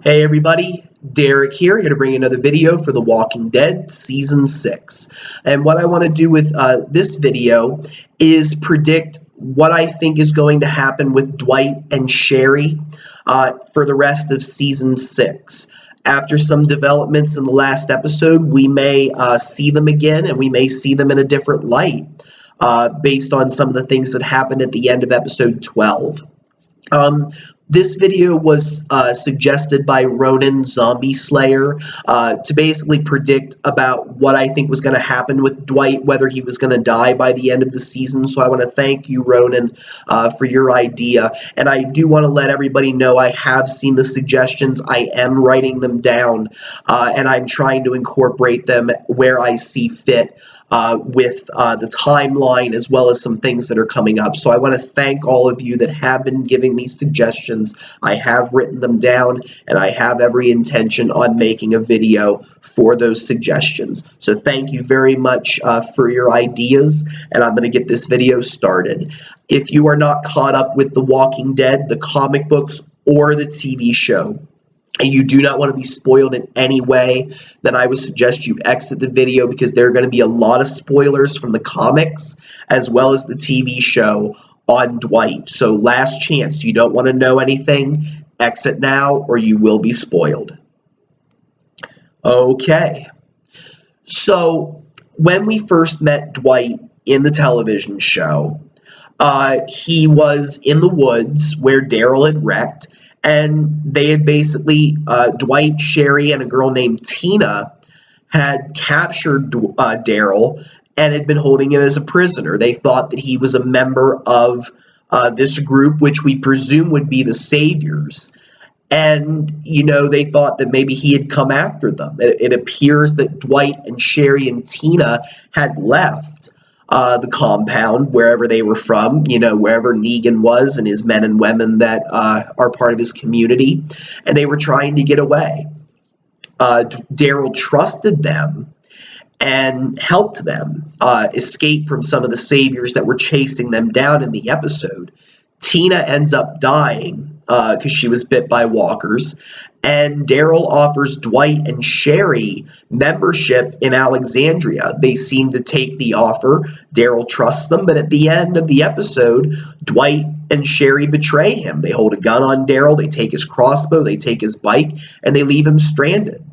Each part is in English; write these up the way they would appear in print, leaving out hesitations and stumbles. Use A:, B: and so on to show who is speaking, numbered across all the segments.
A: Hey everybody, Derek here to bring another video for The Walking Dead Season 6. And what I want to do with this video is predict what I think is going to happen with Dwight and Sherry for the rest of Season 6. After some developments in the last episode, we may see them again, and we may see them in a different light based on some of the things that happened at the end of Episode 12. This video was suggested by Ronan Zombie Slayer to basically predict about what I think was going to happen with Dwight, whether he was going to die by the end of the season. So I want to thank you, Ronan, for your idea. And I do want to let everybody know I have seen the suggestions. I am writing them down, and I'm trying to incorporate them where I see fit. With the timeline as well as some things that are coming up. So I want to thank all of you that have been giving me suggestions. I have written them down, and I have every intention on making a video for those suggestions. So thank you very much for your ideas, and I'm going to get this video started. If you are not caught up with The Walking Dead, the comic books, or the TV show, and you do not want to be spoiled in any way, then I would suggest you exit the video because there are going to be a lot of spoilers from the comics as well as the TV show on Dwight. So last chance, you don't want to know anything, exit now or you will be spoiled. Okay, so when we first met Dwight in the television show, he was in the woods where Daryl had wrecked. And they had basically, Dwight, Sherry, and a girl named Tina had captured Daryl and had been holding him as a prisoner. They thought that he was a member of this group, which we presume would be the Saviors. And, you know, they thought that maybe he had come after them. It appears that Dwight and Sherry and Tina had left the compound, wherever they were from, you know, wherever Negan was and his men and women that are part of his community, and they were trying to get away. Daryl trusted them and helped them escape from some of the Saviors that were chasing them down in the episode. Tina ends up dying because she was bit by walkers, and Daryl offers Dwight and Sherry membership in Alexandria. They seem to take the offer. Daryl trusts them, but at the end of the episode, Dwight and Sherry betray him. They hold a gun on Daryl, they take his crossbow, they take his bike, and they leave him stranded.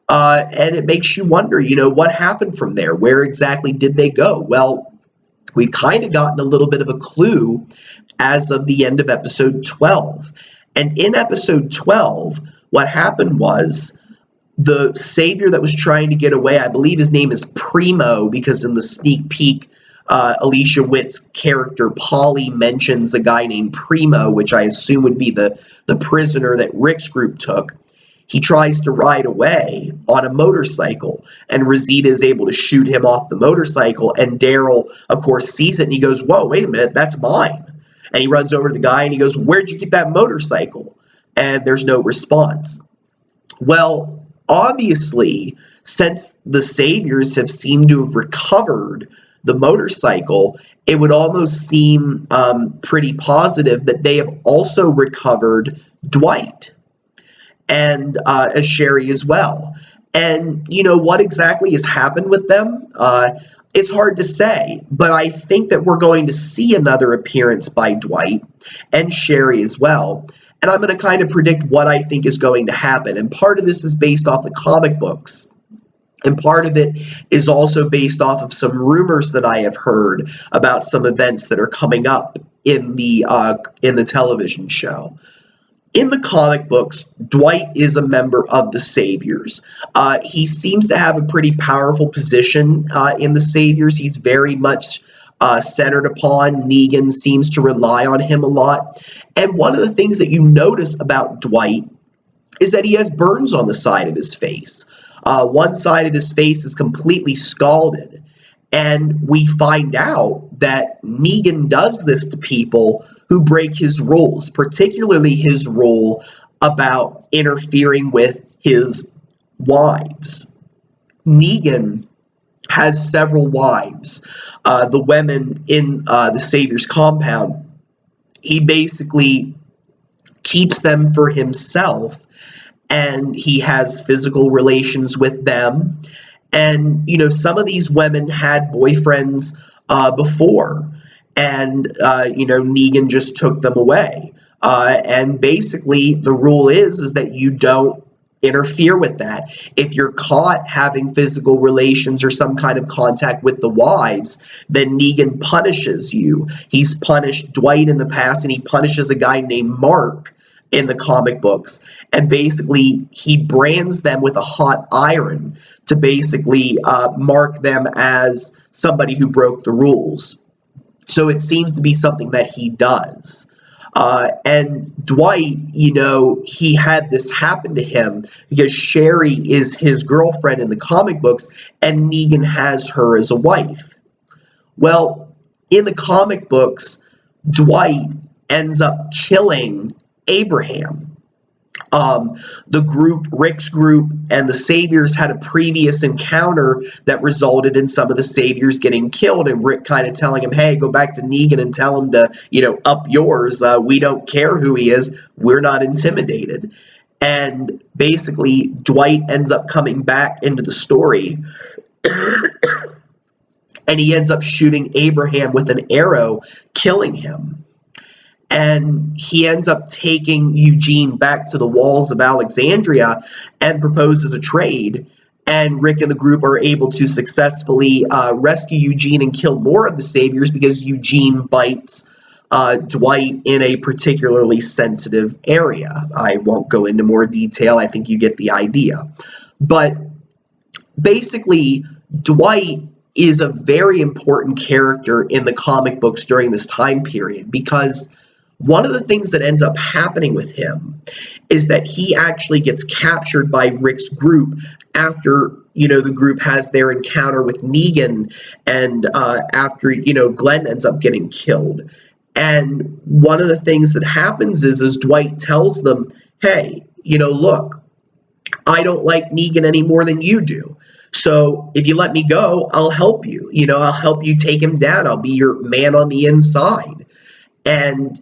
A: And it makes you wonder, you know, what happened from there? Where exactly did they go? Well, we've kind of gotten a little bit of a clue as of the end of episode 12. And in episode 12, what happened was the Savior that was trying to get away, I believe his name is Primo, because in the sneak peek, Alicia Witt's character, Polly, mentions a guy named Primo, which I assume would be the prisoner that Rick's group took. He tries to ride away on a motorcycle, and Rosita is able to shoot him off the motorcycle, and Daryl, of course, sees it, and he goes, whoa, wait a minute, that's mine. And he runs over to the guy, and he goes, where'd you get that motorcycle? And there's no response. Well, obviously, since the Saviors have seemed to have recovered the motorcycle, it would almost seem pretty positive that they have also recovered Dwight and Sherry as well. And, you know, what exactly has happened with them? It's hard to say, but I think that we're going to see another appearance by Dwight and Sherry as well. And I'm going to kind of predict what I think is going to happen. And part of this is based off the comic books. And part of it is also based off of some rumors that I have heard about some events that are coming up in the television show. In the comic books, Dwight is a member of the Saviors. He seems to have a pretty powerful position in the Saviors. He's very much centered upon. Negan seems to rely on him a lot. And one of the things that you notice about Dwight is that he has burns on the side of his face. One side of his face is completely scalded. And we find out that Negan does this to people who break his rules, particularly his rule about interfering with his wives. Negan has several wives. The women in the Savior's compound, he basically keeps them for himself and he has physical relations with them. And, some of these women had boyfriends before, and, Negan just took them away. And basically, the rule is that you don't interfere with that. If you're caught having physical relations or some kind of contact with the wives, then Negan punishes you. He's punished Dwight in the past, and he punishes a guy named Mark in the comic books. And basically, he brands them with a hot iron to basically mark them as somebody who broke the rules. So it seems to be something that he does. And Dwight, he had this happen to him because Sherry is his girlfriend in the comic books, and Negan has her as a wife. Well, in the comic books, Dwight ends up killing Abraham. The group, Rick's group, and the Saviors had a previous encounter that resulted in some of the Saviors getting killed, and Rick kind of telling him, hey, go back to Negan and tell him to, up yours. We don't care who he is. We're not intimidated. And basically, Dwight ends up coming back into the story, and he ends up shooting Abraham with an arrow, killing him. And he ends up taking Eugene back to the walls of Alexandria and proposes a trade. And Rick and the group are able to successfully rescue Eugene and kill more of the Saviors because Eugene bites Dwight in a particularly sensitive area. I won't go into more detail. I think you get the idea. But basically, Dwight is a very important character in the comic books during this time period because one of the things that ends up happening with him is that he actually gets captured by Rick's group after, the group has their encounter with Negan, and after, Glenn ends up getting killed. And one of the things that happens is Dwight tells them, hey, look, I don't like Negan any more than you do. So if you let me go, I'll help you. I'll help you take him down. I'll be your man on the inside. And,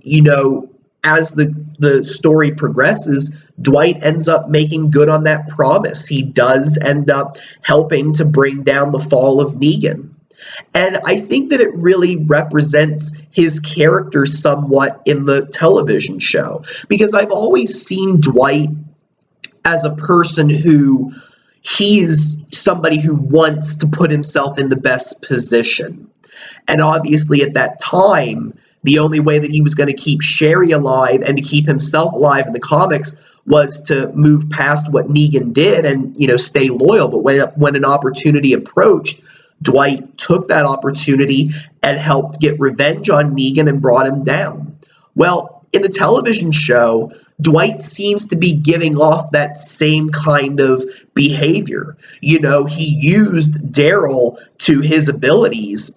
A: as the story progresses, Dwight ends up making good on that promise. He does end up helping to bring down the fall of Negan. And I think that it really represents his character somewhat in the television show, because I've always seen Dwight as a person who he's somebody who wants to put himself in the best position. And obviously at that time, the only way that he was going to keep Sherry alive and to keep himself alive in the comics was to move past what Negan did and, stay loyal. But when an opportunity approached, Dwight took that opportunity and helped get revenge on Negan and brought him down. Well, in the television show, Dwight seems to be giving off that same kind of behavior. He used Daryl to his abilities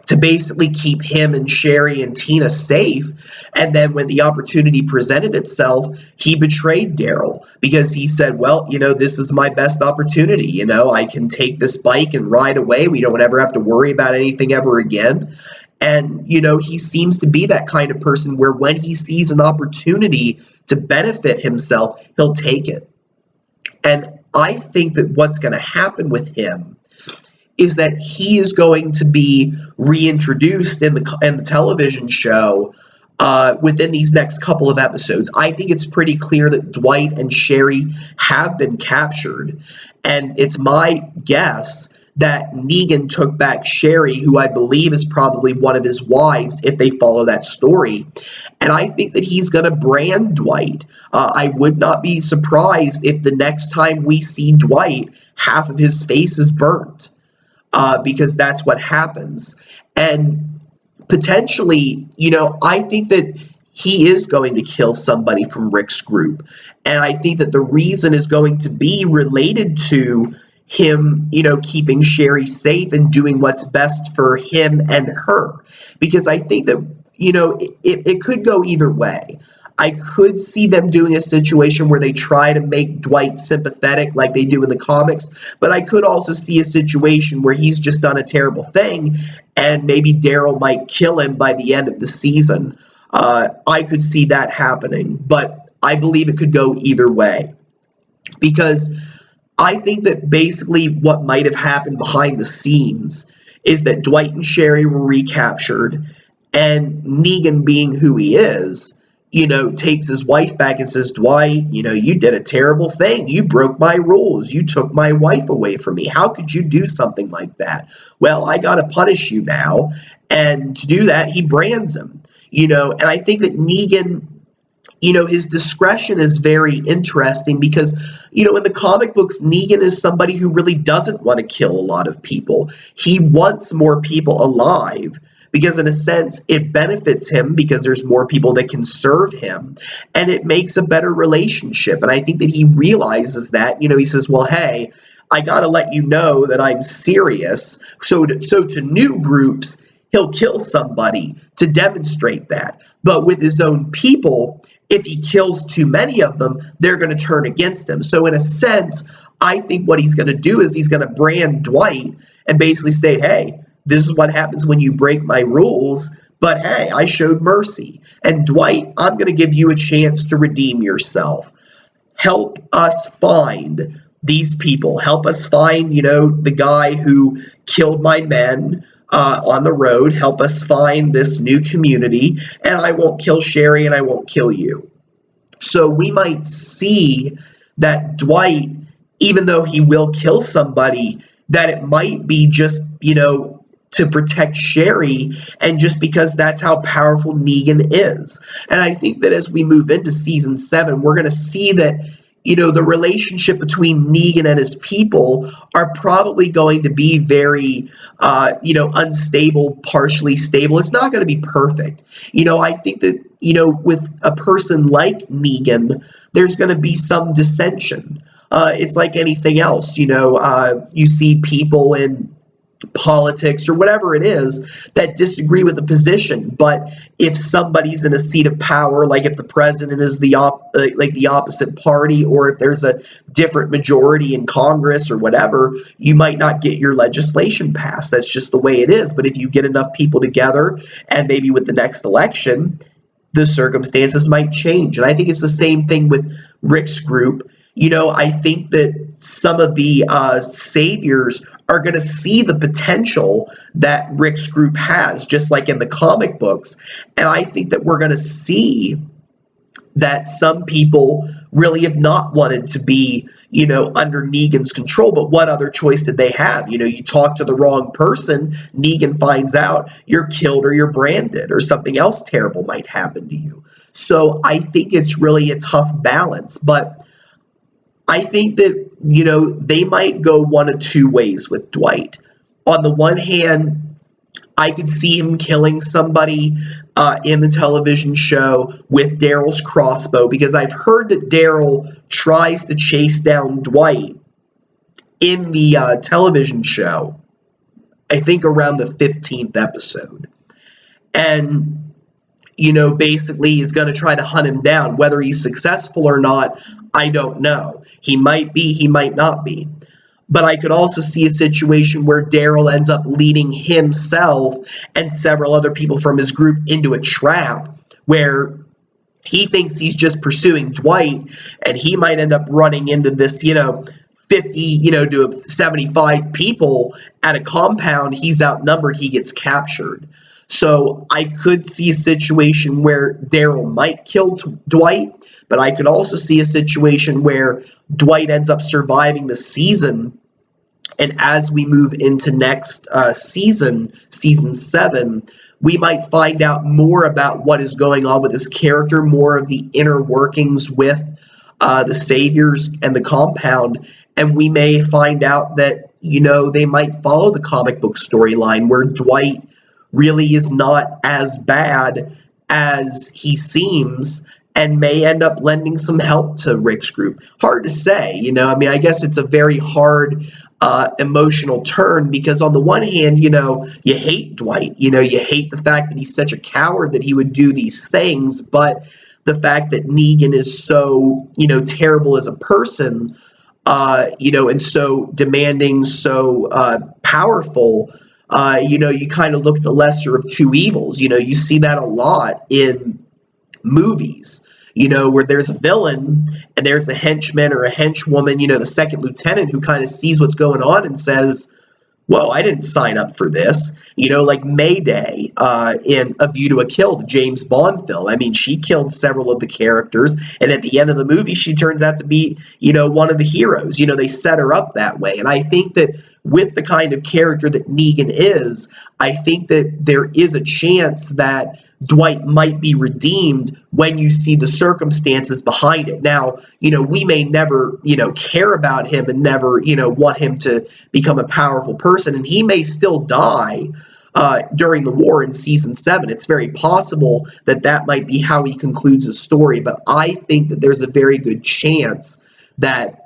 A: to basically keep him and Sherry and Tina safe. And then when the opportunity presented itself, he betrayed Daryl because he said, well, this is my best opportunity. I can take this bike and ride away. We don't ever have to worry about anything ever again. And, he seems to be that kind of person where when he sees an opportunity to benefit himself, he'll take it. And I think that what's going to happen with him is that he is going to be reintroduced in the television show within these next couple of episodes. I think it's pretty clear that Dwight and Sherry have been captured, and it's my guess that Negan took back Sherry, who I believe is probably one of his wives, if they follow that story. And I think that he's going to brand Dwight. I would not be surprised if the next time we see Dwight, half of his face is burnt. Because that's what happens. And potentially, I think that he is going to kill somebody from Rick's group. And I think that the reason is going to be related to him, keeping Sherry safe and doing what's best for him and her. Because I think that, it could go either way. I could see them doing a situation where they try to make Dwight sympathetic like they do in the comics, but I could also see a situation where he's just done a terrible thing and maybe Daryl might kill him by the end of the season. I could see that happening, but I believe it could go either way. because I think that basically what might have happened behind the scenes is that Dwight and Sherry were recaptured, and Negan, being who he is, takes his wife back and says, Dwight, you did a terrible thing. You broke my rules. You took my wife away from me. How could you do something like that? Well, I got to punish you now. And to do that, he brands him, and I think that Negan, his discretion is very interesting because, in the comic books, Negan is somebody who really doesn't want to kill a lot of people. He wants more people alive because, in a sense, it benefits him because there's more people that can serve him, and it makes a better relationship. And I think that he realizes that, he says, well, hey, I got to let you know that I'm serious. So to new groups, he'll kill somebody to demonstrate that. But with his own people, if he kills too many of them, they're going to turn against him. So in a sense, I think what he's going to do is he's going to brand Dwight and basically state, hey, this is what happens when you break my rules, but hey, I showed mercy. And Dwight, I'm going to give you a chance to redeem yourself. Help us find these people. Help us find, the guy who killed my men on the road. Help us find this new community, and I won't kill Sherry and I won't kill you. So we might see that Dwight, even though he will kill somebody, that it might be just, to protect Sherry, and just because that's how powerful Negan is. And I think that as we move into season 7, we're going to see that the relationship between Negan and his people are probably going to be very, unstable, partially stable. It's not going to be perfect. I think that, with a person like Negan, there's going to be some dissension. It's like anything else. You see people in politics or whatever it is that disagree with the position, but if somebody's in a seat of power, like if the president is the opposite party, or if there's a different majority in Congress or whatever, you might not get your legislation passed. That's just the way it is. But if you get enough people together, and maybe with the next election, the circumstances might change. And I think it's the same thing with Rick's group. I think that some of the saviors are going to see the potential that Rick's group has, just like in the comic books. And I think that we're going to see that some people really have not wanted to be, under Negan's control. But what other choice did they have? You talk to the wrong person, Negan finds out, you're killed or you're branded, or something else terrible might happen to you. So I think it's really a tough balance. But I think that, they might go one of two ways with Dwight. On the one hand, I could see him killing somebody in the television show with Daryl's crossbow, because I've heard that Daryl tries to chase down Dwight in the television show, I think around the 15th episode. And, basically he's going to try to hunt him down. Whether he's successful or not, I don't know. He might be, he might not be. But I could also see a situation where Daryl ends up leading himself and several other people from his group into a trap where he thinks he's just pursuing Dwight, and he might end up running into this, 50, to 75 people at a compound. He's outnumbered, he gets captured. So I could see a situation where Daryl might kill Dwight, but I could also see a situation where Dwight ends up surviving the season, and as we move into next season 7, we might find out more about what is going on with this character, more of the inner workings with the Saviors and the compound, and we may find out that, they might follow the comic book storyline where Dwight really is not as bad as he seems, and may end up lending some help to Rick's group. Hard to say, I guess it's a very hard emotional turn, because on the one hand, you hate Dwight, you hate the fact that he's such a coward that he would do these things, but the fact that Negan is so, terrible as a person, and so demanding, so powerful, you kind of look at the lesser of two evils. You see that a lot in movies. where there's a villain and there's a henchman or a henchwoman, the second lieutenant who kind of sees what's going on and says, whoa, I didn't sign up for this. Like Mayday in A View to a Kill, the James Bond film. I mean, she killed several of the characters, and at the end of the movie, she turns out to be, one of the heroes. They set her up that way. And I think that with the kind of character that Negan is, I think that there is a chance that Dwight might be redeemed when you see the circumstances behind it. Now, we may never, care about him and never, want him to become a powerful person, and he may still die during the war in season 7. It's very possible that might be how he concludes his story, but I think that there's a very good chance that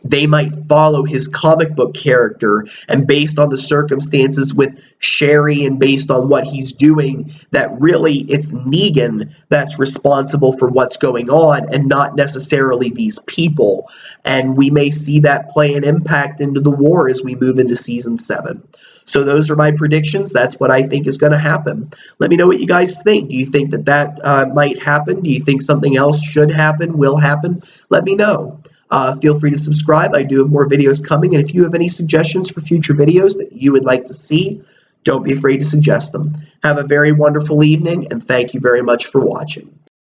A: they might follow his comic book character, and based on the circumstances with Sherry and based on what he's doing, that really it's Negan that's responsible for what's going on and not necessarily these people. And we may see that play an impact into the war as we move into season 7. So those are my predictions. That's what I think is going to happen. Let me know what you guys think. Do you think that might happen? Do you think something else should happen, will happen? Let me know. Feel free to subscribe. I do have more videos coming, and if you have any suggestions for future videos that you would like to see, don't be afraid to suggest them. Have a very wonderful evening, and thank you very much for watching.